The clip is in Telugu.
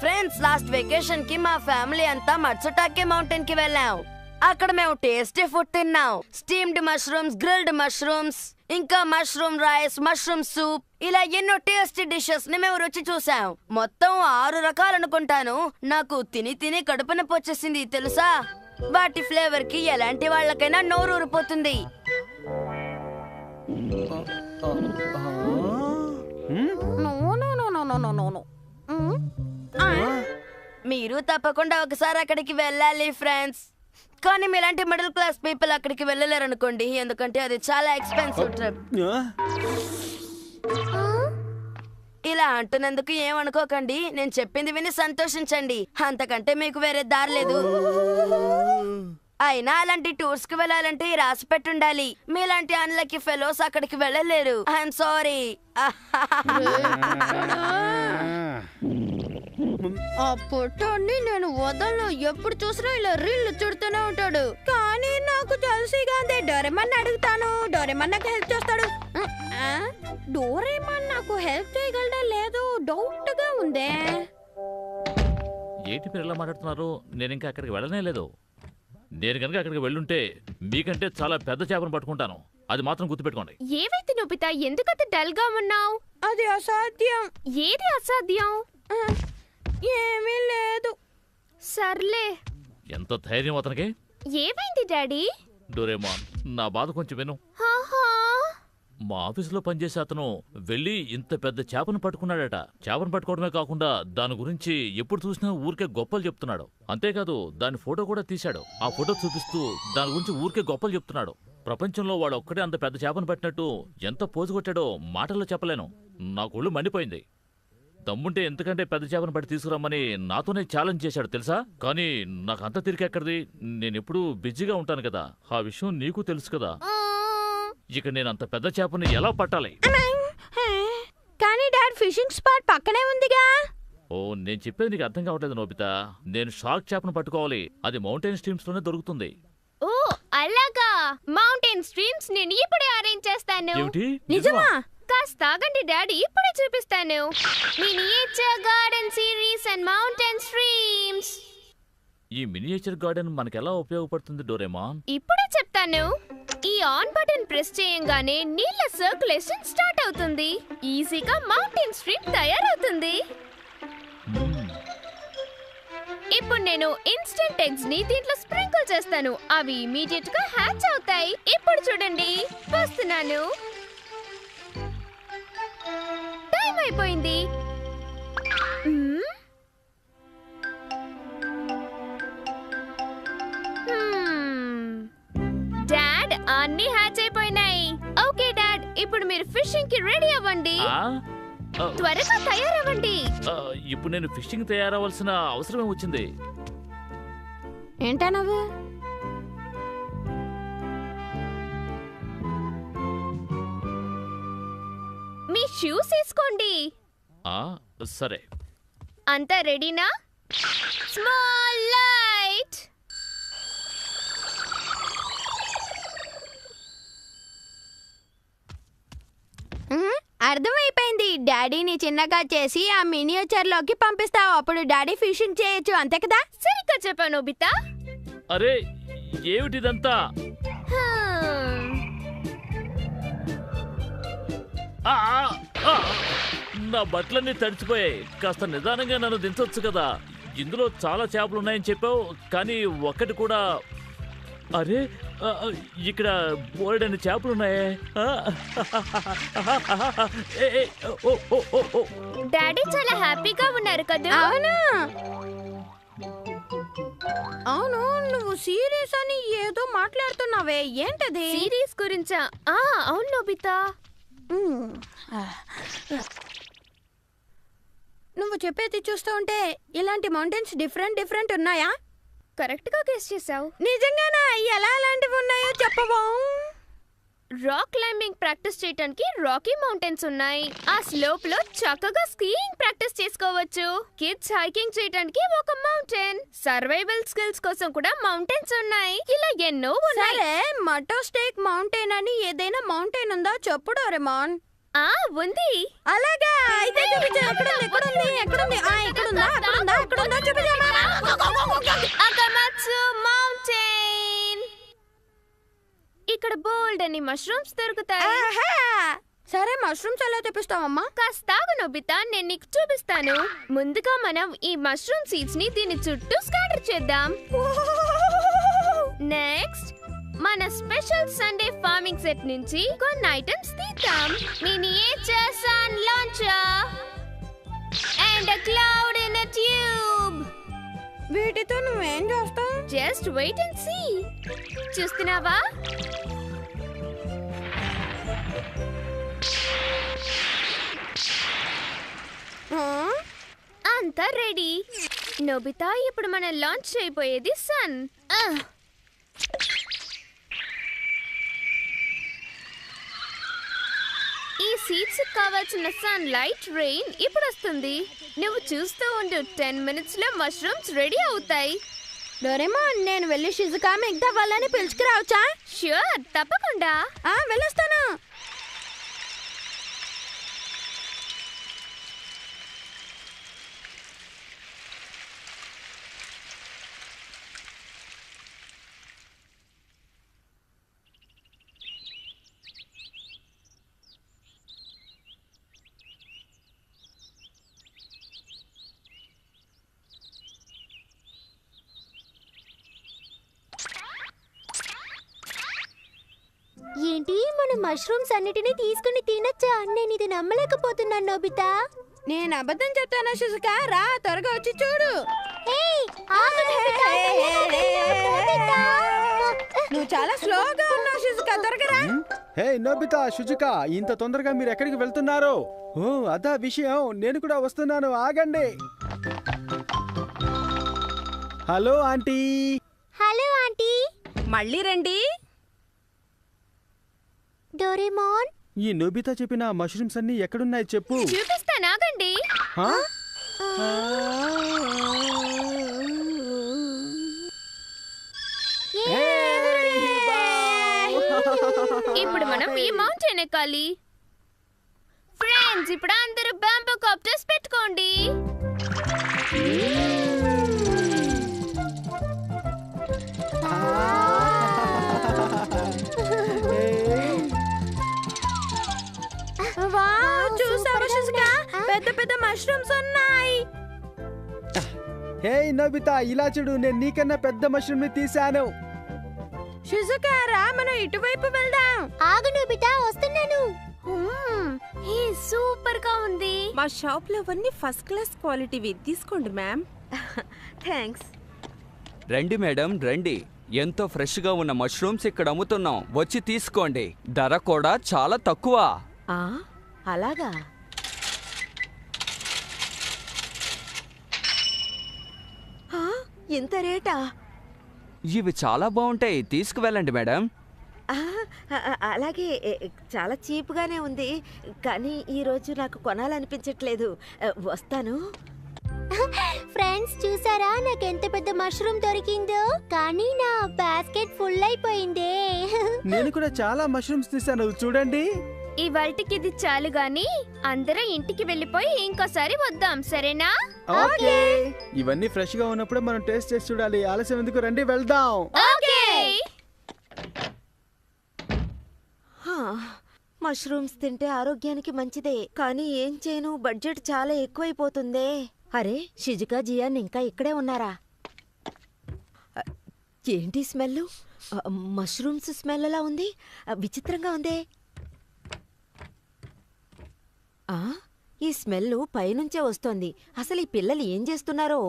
ఫ్రెండ్స్, లాస్ట్ వెకేషన్ కి మా ఫ్యామిలీ అంతా మట్సుటాకే మౌంటైన్ కి వెళ్ళాం. అక్కడ మేము టేస్టీ ఫుడ్ తిన్నాం. స్టీమ్డ్ మష్రూమ్స్, గ్రిల్డ్ మష్రూమ్స్, ఇంకా మష్రూమ్ రైస్, మష్రూమ్ సూప్, ఇలా ఎన్నో టేస్టీ డిషెస్ ని మేము రుచి చూసాం. మొత్తం 6 రకాలు అనుకుంటాను. నాకు తిని తిని కడుపు నొప్పి వచ్చేసింది తెలుసా. వాటి ఫ్లేవర్ కి ఎలాంటి వాళ్ళకైనా నోరు ఊరిపోతుంది. మీరు తప్పకుండా ఒకసారి అక్కడికి వెళ్ళాలి ఫ్రెండ్స్. కానీ మీలాంటి మిడిల్ క్లాస్ పీపుల్ అక్కడికి వెళ్ళలేరు అనుకోండి, ఎందుకంటే అది చాలా ఎక్స్పెన్సివ్ ట్రిప్. ఇలా అంటున్నందుకు ఏమనుకోకండి, నేను చెప్పింది విని సంతోషించండి. అంతకంటే మీకు వేరే దారి లేదు. అయినా అలాంటి టూర్స్ కి వెళ్ళాలంటే రాసి పెట్టుండాలి. మీలాంటి అన్లక్కీ ఫెలోస్ అక్కడికి వెళ్ళలేరు. I'm sorry. ఆ పొట్టాన్ని నేను వదలను. ఎప్పుడు చూసినా ఇలా రీళ్లు చుడుతూనే ఉంటాడు. కానీ నాకు తెలిసిగా డోరేమన్ అడుగుతాను. డోరేమన్ నాకు హెల్ప్ చేస్తాడు. డోరేమన్ నాకు హెల్ప్ చేయగలడా లేదు డౌట్ గా ఉందే. ఏంటి మీరు ఎలా మాట్లాడుతున్నారు? నేను ఇంకా అక్కడికి వెళ్ళనే లేదు. నేను కనుక అక్కడికి వెళ్ళుంటే మీకంటే చాలా పెద్ద చేపను పట్టుకుంటాను. అది మాత్రం గుర్తుపెట్టుకోండి. ఏవైతే నొబితా, ఎందుకంత డల్ గా ఉన్నావు? అది అసాధ్యం. ఏది అసాధ్యం? ఏమీ లేదు. సర్లే. ఎంత ధైర్యం అతనికి! ఏమైంది డాడీ? డోరేమాన్, నా బాధ కొంచెం విను. మా ఆఫీసులో పనిచేసే అతను వెళ్ళి ఇంత పెద్ద చేపను పట్టుకున్నాడట. చేపను పట్టుకోవడమే కాకుండా దాని గురించి ఎప్పుడు చూసినా ఊరికే గొప్పలు చెప్తున్నాడు. అంతేకాదు దాని ఫోటో కూడా తీశాడు. ఆ ఫోటో చూపిస్తూ దాని గురించి ఊరికే గొప్పలు చెప్తున్నాడు. ప్రపంచంలో వాడు ఒక్కడే అంత పెద్ద చేపను పట్టినట్టు ఎంత పోజు కొట్టాడో మాటల్లో చెప్పలేను. నాకు ఒళ్ళు మండిపోయింది. దమ్ముంటే ఎంతకంటే పెద్ద చేపను పట్టి తీసుకురమ్మని నాతోనే ఛాలెంజ్ చేశాడు తెలుసా. కానీ నాకు అంత తిరిగెక్కడిది. నేనెప్పుడూ బిజీగా ఉంటాను కదా. ఆ విషయం నీకు తెలుసు కదా. ఇక నేను అంత పెద్ద చేపని ఎలా పట్టాలి? కానీ డాడ్, ఫిషింగ్ స్పాట్ పక్కనే ఉందిగా. ఓ, నేను చెప్పేది నీకు అర్థం కావట్లేదు నోబితా. నేను షార్క్ చేపను పట్టుకోవాలి. అది మౌంటైన్ స్ట్రీమ్స్ లోనే దొరుకుతుంది. ఓ అలాగా. మౌంటైన్ స్ట్రీమ్స్ నేను ఇప్పుడే అరేంజ్ చేస్తాను. ఏమిటి? నిజమా? కాస్త ఆగండి డాడీ, ఇప్పుడే చూపిస్తాను. Miniature garden series and mountain streams. ఈ మినియేచర్ గార్డెన్ మనకెలా ఉపయోగపడుతుంది డోరేమాన్? ఇప్పుడే చెప్తాను. ఈ ఆన్ బటన్ ప్రెస్ చేయంగానే నీళ్ళ సర్క్యులేషన్ స్టార్ట్ అవుతుంది. ఈజీగా మౌంటైన్ స్ట్రీమ్ తయారవుతుంది. ఇప్పుడు నేను ఇన్స్టెంట్ ఎగ్స్ ని దీంట్లో స్ప్రింకిల్ చేస్తాను. అవి ఇమీడియట్ గా హ్యాచ్ అవుతాయి. ఇప్పుడు చూడండి, వస్తున్నాను. టైం అయిపోయింది. డాడ్, అన్ని హ్యాచ్ అయిపోయినాయి. ఓకే డాడ్, ఇప్పుడు మీరు ఫిషింగ్ కి రెడీ అవ్వండి. త్వరగా తయారవ్వండి. ఇప్పుడు నేను ఫిషింగ్ తయారవలసిన అవసరమే వచ్చింది. ఏంటా నువ్వు? మీ షూస్ వేసుకోండి. సరే. అంతా రెడీనా? Small light. అర్థమైపోయింది. డాడీని చిన్నగా చేసి ఆ మినియేచర్ లోకి పంపిస్తావు. అప్పుడు డాడీ ఫిషింగ్ చేయొచ్చు, అంతే కదా? సరిగ్గా చెప్పాను నోబితా. అరే, ఏమిటిదంతా? నా బట్టలన్నీ తడిచిపోయాయి. కాస్త నిదానంగా నన్ను దించొచ్చు కదా. ఇందులో చాలా చేపలు ఉన్నాయని చెప్పావు, కానీ ఒక్కటి కూడా. అరే, ఇక్కడ బోలెడన్ని చేపలున్నాయే. డాడీ చాలా హ్యాపీగా ఉన్నారు కదా? అవును అవును, నువ్వు సీరియస్ అని ఏదో మాట్లాడుతున్నావే, ఏంటది? సిరీస్ గురించా? అవును నోబితా. నువ్వు చెప్పేది చూస్తూ ఉంటే ఇలాంటి మౌంటైన్స్ డిఫరెంట్ ఉన్నాయా? కరెక్ట్ గా గెస్ చేసావు. నిజంగానా? ఎలా అలాంటివి ఉన్నాయో చెప్పవా? రాక్ క్లైంబింగ్ ప్రాక్టీస్ చేయడానికి రాకీ మౌంటైన్స్ ఉన్నాయి. ఆ స్లోప్ లో చక్కగా స్కీయింగ్ ప్రాక్టీస్ చేసుకోవచ్చు. కిడ్స్ హైకింగ్ చేయడానికి ఒక మౌంటైన్. సర్వైవల్ స్కిల్స్ కోసం కూడా మౌంటైన్స్ ఉన్నాయి. ఇలా ఎన్నో ఉన్నాయి. సరే, మటో స్టేక్ మౌంటైన్ అని ఏదైనా మౌంటైన్ ఉందా చెప్పు డోరేమాన్. ఆ ఉంది. అలాగా అయితే చూపించు. ఎక్కడుంది? ఆ, ఎక్కడుందా చూపించమ్మా. అకమత్సు మౌంటైన్. ఇక్కడ బోల్డ్ అని మష్రూమ్స్ దొరుకుతాయి. ఆహా! సరే, మష్రూమ్స్ ఎలా తెప్పిస్తావమ్మా? కాస్తాగు నొబితా, నేను నీకు చూపిస్తాను. ముందుగా మనం ఈ మష్రూమ్ సీడ్స్ ని దీని చుట్టూ స్కాటర్ చేద్దాం. నెక్స్ట్ మన స్పెషల్ సండే ఫార్మింగ్ సెట్ నుంచి కొన్ని ఐటమ్స్ తీద్దాం. Miniature sun launcher and a cloud in a tube. వీటితో నువ్వేం చేస్తావు? Just wait and see. చూస్తున్నావా? అంతా రెడీ. నోబితా, ఇప్పుడు మనం లాంచ్ చేయబోయేది సన్. ఈ సీడ్స్ కావాల్సిన సన్ లైట్ రెయిన్ ఇప్పుడు వస్తుంది. నువ్వు చూస్తూ ఉండు, 10 minutes లో మష్రూమ్స్ రెడీ అవుతాయి. డోరేమోన్, నేను వెళ్ళి షిజుకా మిగతా వాళ్ళని పిలుచుకురావచ్చా? ష్యూర్, తప్పకుండా. వెళ్ళొస్తాను. ఏంటి, మన మష్రూమ్స్ అన్నిటినీ తీసుకుని తినచ్చా? నేను ఇది నమ్మలేకపోతున్నాను నోబితా. నేను అబద్ధం చెప్తానా షిజుకా? రా, త్వరగా వచ్చి చూడు. నువ్వు చాలా స్లోగా ఉన్నావు షిజుకా, త్వరగా రా. హే నోబితా, షుజుకా, ఇంత తొందరగా మీరు ఎక్కడికి వెళ్తున్నారు? ఓ, అదా విషయం. నేను కూడా వస్తున్నాను, ఆగండి. Hello aunty. Hello aunty. మళ్ళీ రండి. డోరేమోన్, ఈ నోబితా చెప్పిన మష్రూమ్స్ అన్ని ఎక్కడున్నాయి చెప్పు. చూపిస్తాను, ఆగండి. హా? ఇప్పుడు మనం ఈ మౌంటైన్ ఎక్కాలి. ఫ్రెండ్స్, ఇప్పుడు అందరూ బాంబూ కాప్టర్స్ పెట్టుకోండి. చూసావా షిజుకా? పెద్ద పెద్ద మష్రూమ్స్ ఉన్నాయి. హే నోబితా, ఇలా చూడు, నేను నీకన్నా పెద్ద మష్రూమ్ ని తీశాను. షిజుకా, రా, మనం ఇటువైపు వెళ్దాం. ఆగు నోబితా, వస్తున్నాను. హే, సూపర్ గా ఉంది. మా షాప్ లో అవన్నీ ఫస్ట్ క్లాస్ క్వాలిటీవి. తీసుకోండి మ్యామ్. థ్యాంక్స్. రండి మేడం, రండి. ఎంతో ఫ్రెష్గా ఉన్న మష్రూమ్స్ ఇక్కడ అమ్ముతున్నాం. వచ్చి తీసుకోండి. ధర కూడా చాలా తక్కువ. అలాగా? ఇంత రేటా? ఇవి చాలా బాగుంటాయి, తీసుకువెళ్ళండి మేడం. అలాగే చాలా చీప్గానే ఉంది, కానీ ఈరోజు నాకు కొనాలనిపించట్లేదు. వస్తాను. ఫ్రెండ్స్, చూసారా నాకు ఎంత పెద్ద మష్రూమ్ దొరికిందో? కానీ నా బాస్కెట్ ఫుల్ అయిపోయిందే. నేను కూడా చాలా మష్రూమ్స్ తీశాను, చూడండి. ఇవాల్టికి ఇది చాలు గాని అందరం ఇంటికి వెళ్ళిపోయి ఇంకోసారి వద్దాం, సరేనా? ఓకే. ఇవన్నీ ఫ్రెష్ గా ఉన్నప్పుడే మనం టేస్ట్ చేసి చూడాలి. ఆలస్యం ఎందుకు, రండి వెళ్దాం. ఓకే. మష్రూమ్స్ తింటే ఆరోగ్యానికి మంచిదే, కానీ ఏం చేయను, బడ్జెట్ చాలా ఎక్కువైపోతుందే. అరే, షిజుకా, జియాన్ ఇంకా ఇక్కడే ఉన్నారా? ఏంటి స్మెల్? మష్రూమ్స్ స్మెల్ ఎలా ఉంది? విచిత్రంగా ఉందే. ఈ స్మెల్ పైనుంచే వస్తోంది. అసలు ఈ పిల్లలు ఏం చేస్తున్నారో?